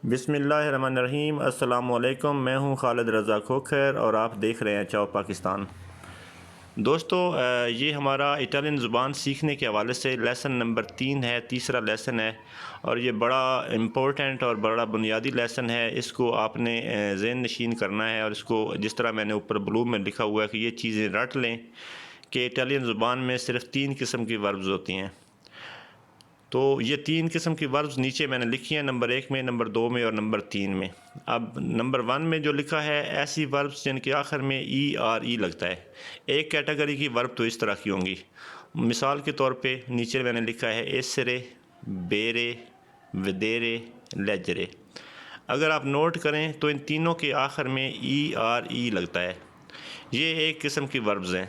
بسم اللہ الرحمن الرحیم۔ السلام علیکم، میں ہوں خالد رضا کھوکھر اور آپ دیکھ رہے ہیں چاؤ پاکستان۔ دوستو، یہ ہمارا اٹالین زبان سیکھنے کے حوالے سے لیسن نمبر 3 ہے، تیسرا لیسن ہے، اور یہ بڑا امپورٹنٹ اور بڑا بنیادی لیسن ہے۔ اس کو آپ نے ذہن نشین کرنا ہے، اور اس کو جس طرح میں نے اوپر بلو میں لکھا ہوا ہے کہ یہ چیزیں رٹ لیں کہ اٹالین زبان میں صرف 3 قسم کی وربز ہوتی ہیں۔ تو یہ 3 قسم کی وربز نیچے میں نے لکھی ہیں، نمبر 1 میں، نمبر 2 میں اور نمبر 3 میں۔ اب نمبر 1 میں جو لکھا ہے، ایسی وربز جن کے آخر میں ای لگتا ہے۔ ایک کیٹیگری کی ورب تو اس طرح کی ہوں گی، مثال کے طور پہ نیچے میں نے لکھا ہے ایسرے، بیرے، ودیرے، لیجرے۔ اگر آپ نوٹ کریں تو ان تینوں کے آخر میں ای لگتا ہے۔ یہ ایک قسم کی وربز ہیں۔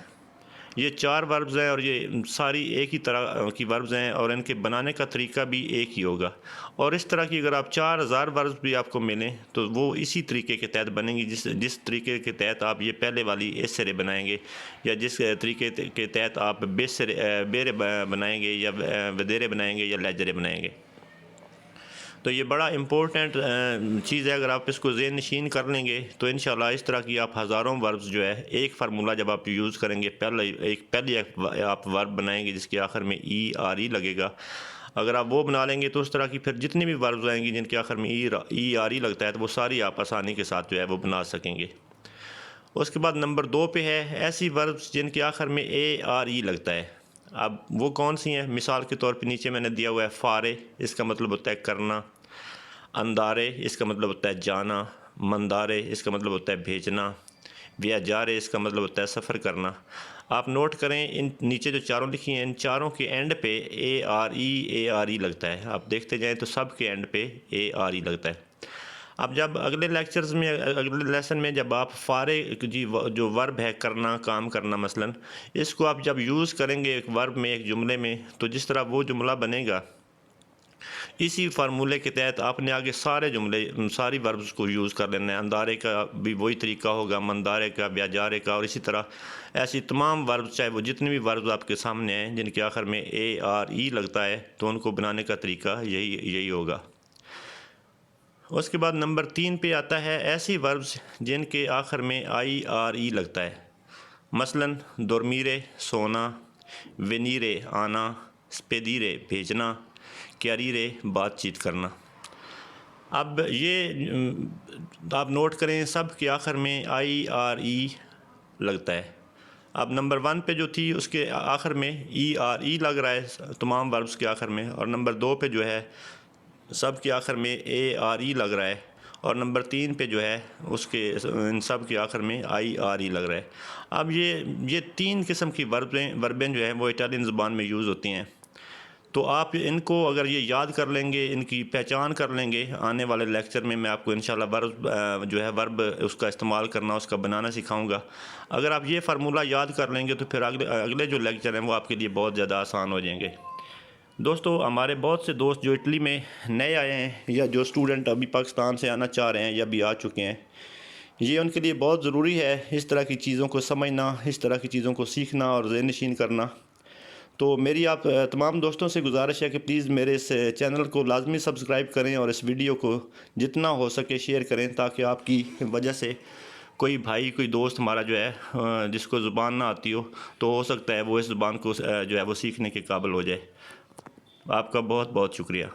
یہ 4 وربز ہیں اور یہ ساری ایک ہی طرح کی وربز ہیں، اور ان کے بنانے کا طریقہ بھی ایک ہی ہوگا۔ اور اس طرح کی اگر آپ 4000 وربز بھی آپ کو ملیں تو وہ اسی طریقے کے تحت بنیں گی، جس طریقے کے تحت آپ یہ پہلے والی ایسرے بنائیں گے، یا جس طریقے کے تحت آپ بیرے بنائیں گے، یا ودیرے بنائیں گے، یا لیجرے بنائیں گے۔ تو یہ بڑا امپورٹنٹ چیز ہے۔ اگر آپ اس کو ذہن نشین کر لیں گے تو انشاءاللہ اس طرح کی آپ ہزاروں وربز جو ہے، ایک فارمولہ جب آپ یوز کریں گے، پہلی آپ ورب بنائیں گے جس کے آخر میں ای لگے گا۔ اگر آپ وہ بنا لیں گے تو اس طرح کی پھر جتنی بھی وربز آئیں گی جن کے آخر میں ای لگتا ہے، تو وہ ساری آپ آسانی کے ساتھ جو ہے وہ بنا سکیں گے۔ اس کے بعد نمبر 2 پہ ہے ایسی وربز جن کے آخر میں ای لگتا ہے۔ اب وہ کون سی ہیں؟ مثال کے طور پہ نیچے میں نے دیا ہوا ہے فارے، اس کا مطلب ہوتا ہے کرنا۔ اندارے، اس کا مطلب ہوتا ہے جانا۔ مندارے، اس کا مطلب ہوتا ہے بھیجنا۔ ویاجارے، اس کا مطلب ہوتا ہے سفر کرنا۔ آپ نوٹ کریں، ان نیچے جو چاروں لکھی ہیں، ان چاروں کے اینڈ پہ اے آر ای لگتا ہے۔ آپ دیکھتے جائیں تو سب کے اینڈ پہ اے لگتا ہے۔ اب جب اگلے لیکچرز میں، اگلے لیسن میں جب آپ فارے جو ورب ہے کرنا، کام کرنا مثلاً، اس کو آپ جب یوز کریں گے ایک ورب میں، ایک جملے میں، تو جس طرح وہ جملہ بنے گا، اسی فارمولے کے تحت آپ نے آگے ساری وربز کو یوز کر لینا ہے۔ اندارے کا بھی وہی طریقہ ہوگا، مندارے کا، بیاجارے کا، اور اسی طرح ایسی تمام وربز، چاہے وہ جتنی بھی وربز آپ کے سامنے ہیں جن کے آخر میں ای لگتا ہے، تو ان کو بنانے کا طریقہ یہی ہوگا۔ اس کے بعد نمبر 3 پہ آتا ہے ایسی وربز جن کے آخر میں ای لگتا ہے۔ مثلاً دورمیرے، سونا، ونیرے، آنا، سپیدیرے، بھیجنا، کیاریرے، بات چیت کرنا۔ اب یہ آپ نوٹ کریں، سب کے آخر میں ای لگتا ہے۔ اب نمبر 1 پہ جو تھی اس کے آخر میں ای لگ رہا ہے تمام وربز کے آخر میں، اور نمبر 2 پہ جو ہے سب کے آخر میں ای لگ رہا ہے، اور نمبر 3 پہ جو ہے ان سب کے آخر میں ای لگ رہا ہے۔ اب یہ 3 قسم کی وربیں جو ہیں وہ اٹالین زبان میں یوز ہوتی ہیں۔ تو آپ ان کو اگر یہ یاد کر لیں گے، ان کی پہچان کر لیں گے، آنے والے لیکچر میں آپ کو انشاءاللہ ورب اس کا استعمال کرنا، اس کا بنانا سکھاؤں گا۔ اگر آپ یہ فارمولہ یاد کر لیں گے تو پھر اگلے جو لیکچر ہیں وہ آپ کے لیے بہت زیادہ آسان ہو جائیں گے۔ دوستو، ہمارے بہت سے دوست جو اٹلی میں نئے آئے ہیں، یا جو اسٹوڈنٹ ابھی پاکستان سے آنا چاہ رہے ہیں یا بھی آ چکے ہیں، یہ ان کے لیے بہت ضروری ہے اس طرح کی چیزوں کو سمجھنا، اس طرح کی چیزوں کو سیکھنا اور ذہن نشین کرنا۔ تو میری آپ تمام دوستوں سے گزارش ہے کہ پلیز میرے اس چینل کو لازمی سبسکرائب کریں، اور اس ویڈیو کو جتنا ہو سکے شیئر کریں، تاکہ آپ کی وجہ سے کوئی بھائی، کوئی دوست ہمارا جو ہے جس کو زبان نہ آتی ہو، تو ہو سکتا ہے وہ اس زبان کو جو ہے وہ سیکھنے کے قابل ہو جائے۔ آپ کا بہت بہت شکریہ۔